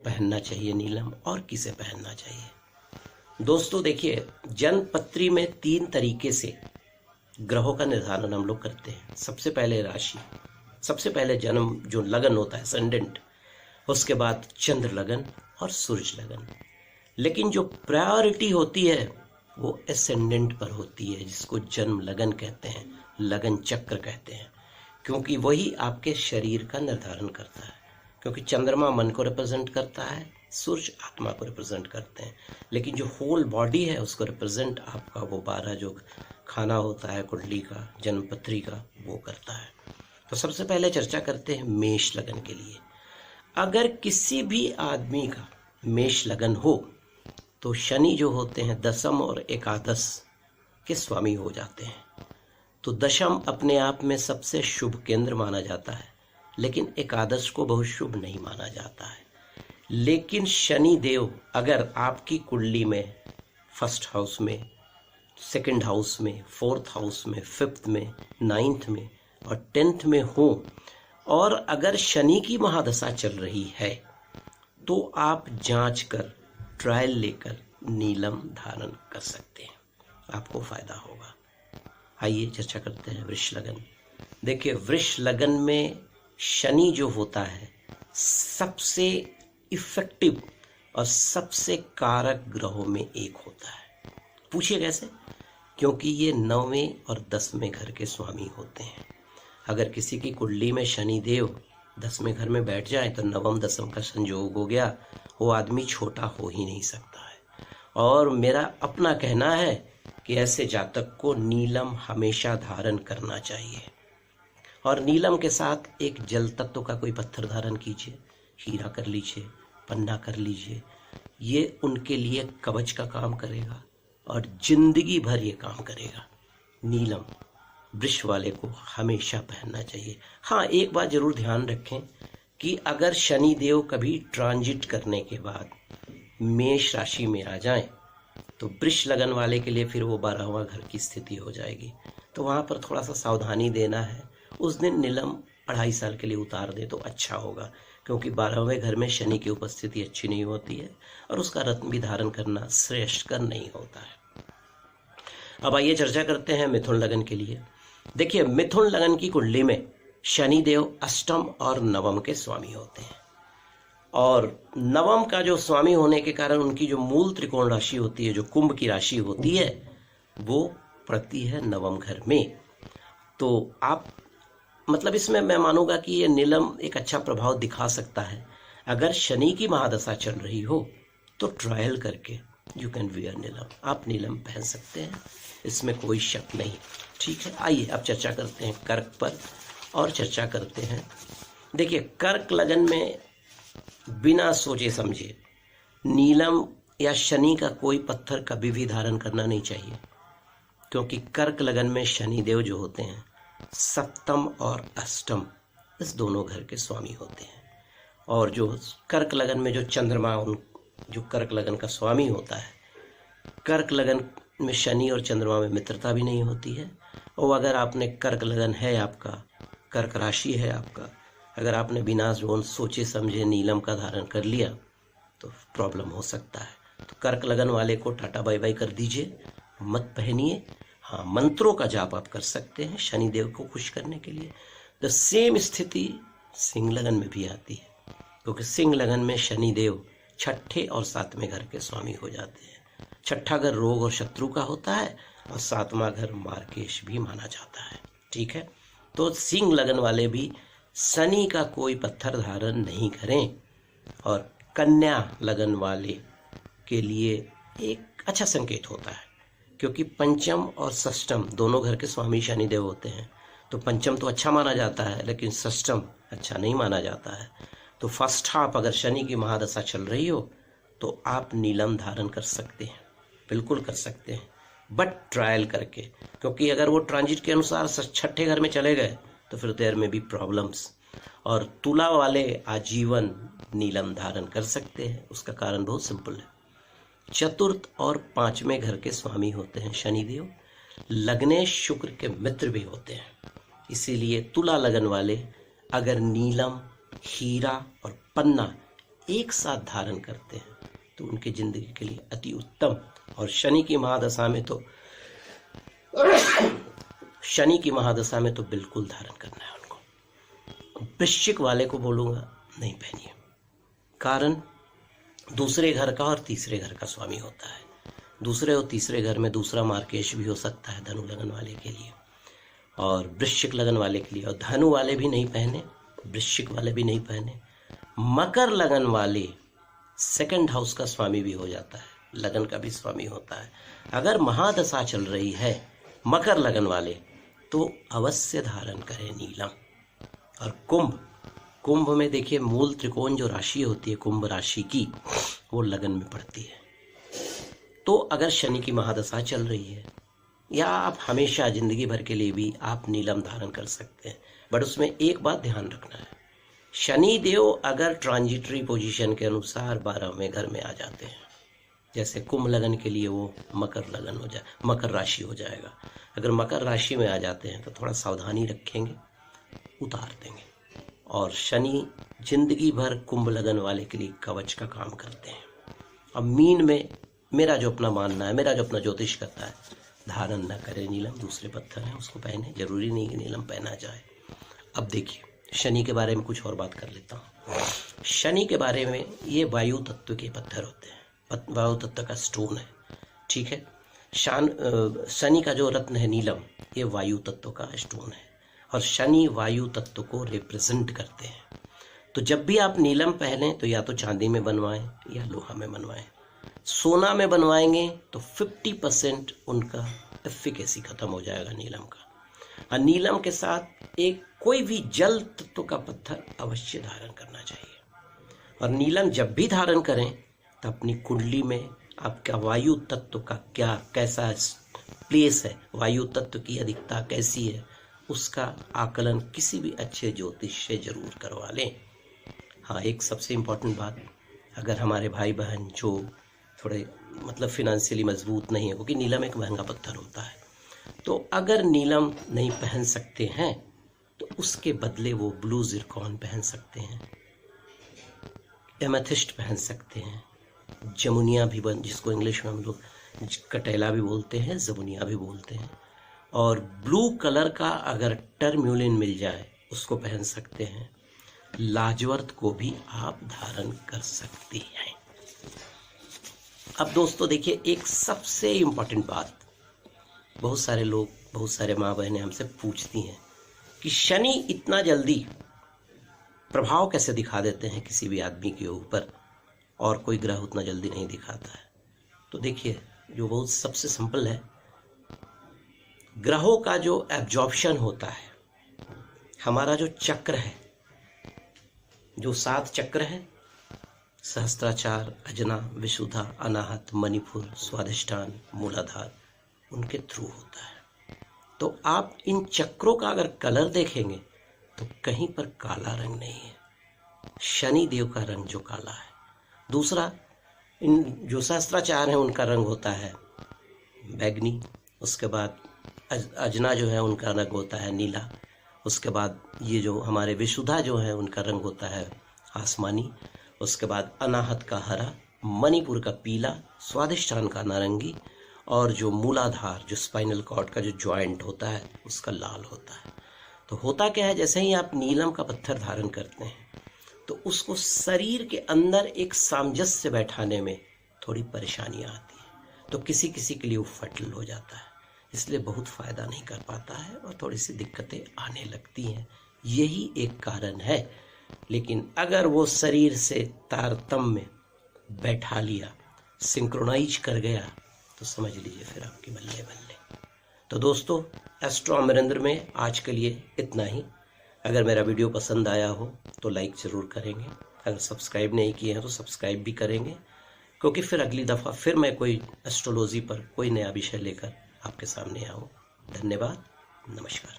पहनना चाहिए नीलम और किसे पहनना चाहिए। दोस्तों देखिए, जन्म पत्री में 3 तरीके से ग्रहों का निर्धारण हम लोग करते हैं। सबसे पहले राशि, सबसे पहले जन्म जो लगन होता है असेंडेंट, उसके बाद चंद्र लगन और सूर्य लगन। लेकिन जो प्रायोरिटी होती है वो असेंडेंट पर होती है, जिसको जन्म लगन कहते हैं, लगन चक्र कहते हैं, क्योंकि वही आपके शरीर का निर्धारण करता है। क्योंकि चंद्रमा मन को रिप्रेजेंट करता है, सूर्य आत्मा को रिप्रेजेंट करते हैं, लेकिन जो होल बॉडी है उसको रिप्रेजेंट आपका वो 12 जो खाना होता है कुंडली का, जन्मपत्री का, वो करता है। तो सबसे पहले चर्चा करते हैं मेष लगन के लिए। अगर किसी भी आदमी का मेष लगन हो तो शनि जो होते हैं दशम और एकादश के स्वामी हो जाते हैं। तो दशम अपने आप में सबसे शुभ केंद्र माना जाता है, लेकिन एकादश को बहुत शुभ नहीं माना जाता है। लेकिन शनि देव अगर आपकी कुंडली में फर्स्ट हाउस में, सेकंड हाउस में, फोर्थ हाउस में, फिफ्थ में, 9th में और 10th में हो, और अगर शनि की महादशा चल रही है तो आप जांच कर ट्रायल लेकर नीलम धारण कर सकते हैं, आपको फायदा होगा। आइए चर्चा करते हैं वृष लगन। देखिए, वृष लगन में शनि जो होता है सबसे इफेक्टिव और सबसे कारक ग्रहों में एक होता है। पूछिए कैसे? क्योंकि ये 9वें और 10वें घर के स्वामी होते हैं। अगर किसी की कुंडली में शनि देव 10वें घर में बैठ जाए तो 9व 10व का संयोग हो गया, वो आदमी छोटा हो ही नहीं सकता है। और मेरा अपना कहना है कि ऐसे जातक को नीलम हमेशा धारण करना चाहिए। और नीलम के साथ एक जल तत्व का कोई पत्थर धारण कीजिए, हीरा कर लीजिए, पन्ना कर लीजिए, ये उनके लिए कवच का काम करेगा और जिंदगी भर ये काम करेगा। नीलम वृष वाले को हमेशा पहनना चाहिए। हाँ, एक बात जरूर ध्यान रखें कि अगर शनि देव कभी ट्रांजिट करने के बाद मेष राशि में आ जाएं तो वृष लगन वाले के लिए फिर वो 12वां घर की स्थिति हो जाएगी। तो वहाँ पर थोड़ा सा सावधानी देना है। उस दिन नीलम 2.5 साल के लिए उतार दे तो अच्छा होगा, क्योंकि 12वें घर में शनि की उपस्थिति अच्छी नहीं होती है और उसका रत्न भी धारण करना श्रेष्ठकर नहीं होता है। अब आइए चर्चा करते हैं मिथुन लगन के लिए। देखिए, मिथुन लगन की कुंडली में शनि देव अष्टम और नवम के स्वामी होते हैं, और नवम का जो स्वामी होने के कारण उनकी जो मूल त्रिकोण राशि होती है, जो कुंभ की राशि होती है, वो पड़ती है 9वें घर में। तो आप मतलब इसमें मैं मानूंगा कि ये नीलम एक अच्छा प्रभाव दिखा सकता है। अगर शनि की महादशा चल रही हो तो ट्रायल करके यू कैन वियर नीलम, आप नीलम पहन सकते हैं, इसमें कोई शक नहीं। ठीक है, आइए अब चर्चा करते हैं कर्क पर और चर्चा करते हैं। देखिए, कर्क लगन में बिना सोचे समझे नीलम या शनि का कोई पत्थर कभी भी धारण करना नहीं चाहिए, क्योंकि कर्क लगन में शनि देव जो होते हैं सप्तम और अष्टम इस दोनों घर के स्वामी होते हैं। और जो कर्क लगन में जो चंद्रमा, जो कर्क लगन का स्वामी होता है, कर्क लगन में शनि और चंद्रमा में मित्रता भी नहीं होती है। और अगर आपने कर्क लगन है, आपका कर्क राशि है आपका, अगर आपने बिना सोचे समझे नीलम का धारण कर लिया तो प्रॉब्लम हो सकता है। तो कर्क लगन वाले को टाटा बाय बाय कर दीजिए, मत पहनिए। हाँ, मंत्रों का जाप आप कर सकते हैं शनिदेव को खुश करने के लिए। द सेम स्थिति सिंह लगन में भी आती है, क्योंकि सिंह लगन में शनिदेव 6ठे और 7वें घर के स्वामी हो जाते हैं। 6ठा घर रोग और शत्रु का होता है और 7वां घर मार्केश भी माना जाता है। ठीक है, तो सिंह लगन वाले भी शनि का कोई पत्थर धारण नहीं करें। और कन्या लगन वाले के लिए एक अच्छा संकेत होता है, क्योंकि पंचम और षष्टम दोनों घर के स्वामी शनिदेव होते हैं। तो पंचम तो अच्छा माना जाता है, लेकिन षष्टम अच्छा नहीं माना जाता है। तो फर्स्ट हाफ अगर शनि की महादशा चल रही हो तो आप नीलम धारण कर सकते हैं, बिल्कुल कर सकते हैं, बट ट्रायल करके, क्योंकि अगर वो ट्रांजिट के अनुसार 6ठे घर में चले गए तो फिर देर में भी प्रॉब्लम्स। और तुला वाले आजीवन नीलम धारण कर सकते हैं। उसका कारण बहुत सिंपल है, चतुर्थ और 5वें घर के स्वामी होते हैं शनिदेव, लग्नेश शुक्र के मित्र भी होते हैं। इसीलिए तुला लगन वाले अगर नीलम, हीरा और पन्ना एक साथ धारण करते हैं तो उनके जिंदगी के लिए अति उत्तम। और शनि की महादशा में तो बिल्कुल धारण करना है उनको। वृश्चिक वाले को बोलूंगा नहीं पहनिए, कारण दूसरे घर का और तीसरे घर का स्वामी होता है। दूसरे और तीसरे घर में दूसरा मार्केश भी हो सकता है धनु लगन वाले के लिए और वृश्चिक लगन वाले के लिए। और धनु वाले भी नहीं पहने, वृश्चिक वाले भी नहीं पहने। मकर लगन वाले सेकंड हाउस का स्वामी भी हो जाता है, लगन का भी स्वामी होता है। अगर महादशा चल रही है मकर लगन वाले तो अवश्य धारण करें नीलम। और कुंभ में देखिए मूल त्रिकोण जो राशि होती है कुंभ राशि की, वो लगन में पड़ती है। तो अगर शनि की महादशा चल रही है या आप हमेशा जिंदगी भर के लिए भी आप नीलम धारण कर सकते हैं। बट उसमें एक बात ध्यान रखना है, शनि देव अगर ट्रांजिटरी पोजीशन के अनुसार 12वें घर में आ जाते हैं, जैसे कुंभ लगन के लिए वो मकर राशि हो जाएगा। अगर मकर राशि में आ जाते हैं तो थोड़ा सावधानी रखेंगे, उतार देंगे। और शनि जिंदगी भर कुंभ लगन वाले के लिए कवच का काम करते हैं। अब मीन में मेरा जो अपना मानना है, मेरा जो अपना ज्योतिष करता है, धारण न करे नीलम, दूसरे पत्थर है उसको पहने, जरूरी नहीं कि नीलम पहना जाए। अब देखिए शनि के बारे में कुछ और बात कर लेता हूँ। शनि के बारे में ये वायु तत्व के पत्थर होते हैं, वायु तत्व का स्टोन है, ठीक है। शनि का जो रत्न है नीलम, ये वायु तत्व का स्टोन है और शनि वायु तत्व को रिप्रेजेंट करते हैं। तो जब भी आप नीलम पहने तो या तो चांदी में बनवाएं या लोहा में बनवाएं। सोना में बनवाएंगे तो 50% उनका एफिकेसी खत्म हो जाएगा नीलम का। और नीलम के साथ एक कोई भी जल तत्व का पत्थर अवश्य धारण करना चाहिए। और नीलम जब भी धारण करें तो अपनी कुंडली में आपका वायु तत्व का कैसा प्लेस है, वायु तत्व की अधिकता कैसी है, उसका आकलन किसी भी अच्छे ज्योतिष से जरूर करवा लें। हाँ, एक सबसे इम्पोर्टेंट बात, अगर हमारे भाई बहन जो थोड़े फिनेंशियली मजबूत नहीं है, क्योंकि नीलम एक महंगा पत्थर होता है, तो अगर नीलम नहीं पहन सकते हैं तो उसके बदले वो ब्लू जिरकॉन पहन सकते हैं, एमेथिस्ट पहन सकते हैं, जमुनिया भी जिसको इंग्लिश में हम लोग कटेला भी बोलते हैं, जमुनिया भी बोलते हैं। और ब्लू कलर का अगर टर्म्यूलिन मिल जाए उसको पहन सकते हैं। लाजवर्त को भी आप धारण कर सकते हैं। अब दोस्तों देखिए एक सबसे इम्पोर्टेंट बात, बहुत सारे लोग, बहुत सारे माँ बहनें हमसे पूछती हैं कि शनि इतना जल्दी प्रभाव कैसे दिखा देते हैं किसी भी आदमी के ऊपर और कोई ग्रह उतना जल्दी नहीं दिखाता है। तो देखिए जो बहुत सबसे सिंपल है, ग्रहों का जो एब्जॉर्प्शन होता है, हमारा जो चक्र है, जो 7 चक्र है, सहस्त्राचार, अजना, विशुद्धा, अनाहत, मणिपुर, स्वाधिष्ठान, मूलाधार, उनके थ्रू होता है। तो आप इन चक्रों का अगर कलर देखेंगे तो कहीं पर काला रंग नहीं है, शनि देव का रंग जो काला है। दूसरा, इन जो सहस्त्राचार हैं उनका रंग होता है बैगनी, उसके बाद अजना जो है उनका रंग होता है नीला, उसके बाद ये जो हमारे विशुद्धा जो है उनका रंग होता है आसमानी, उसके बाद अनाहत का हरा, मणिपुर का पीला, स्वाधिष्ठान का नारंगी और जो मूलाधार, जो स्पाइनल कॉर्ड का जो जॉइंट होता है उसका लाल होता है। तो होता क्या है, जैसे ही आप नीलम का पत्थर धारण करते हैं तो उसको शरीर के अंदर एक सामंजस्य बैठाने में थोड़ी परेशानियां आती है, तो किसी किसी के लिए वो फटल हो जाता है, इसलिए बहुत फ़ायदा नहीं कर पाता है और थोड़ी सी दिक्कतें आने लगती हैं, यही एक कारण है। लेकिन अगर वो शरीर से तारतम्य बैठा लिया, सिंक्रोनाइज कर गया, तो समझ लीजिए फिर आपकी बल्ले बल्ले। तो दोस्तों एस्ट्रो अमरेंद्र में आज के लिए इतना ही। अगर मेरा वीडियो पसंद आया हो तो लाइक ज़रूर करेंगे, अगर सब्सक्राइब नहीं किए हैं तो सब्सक्राइब भी करेंगे, क्योंकि फिर अगली दफ़ा फिर मैं कोई एस्ट्रोलॉजी पर कोई नया विषय लेकर आपके सामने आऊँ। धन्यवाद, नमस्कार।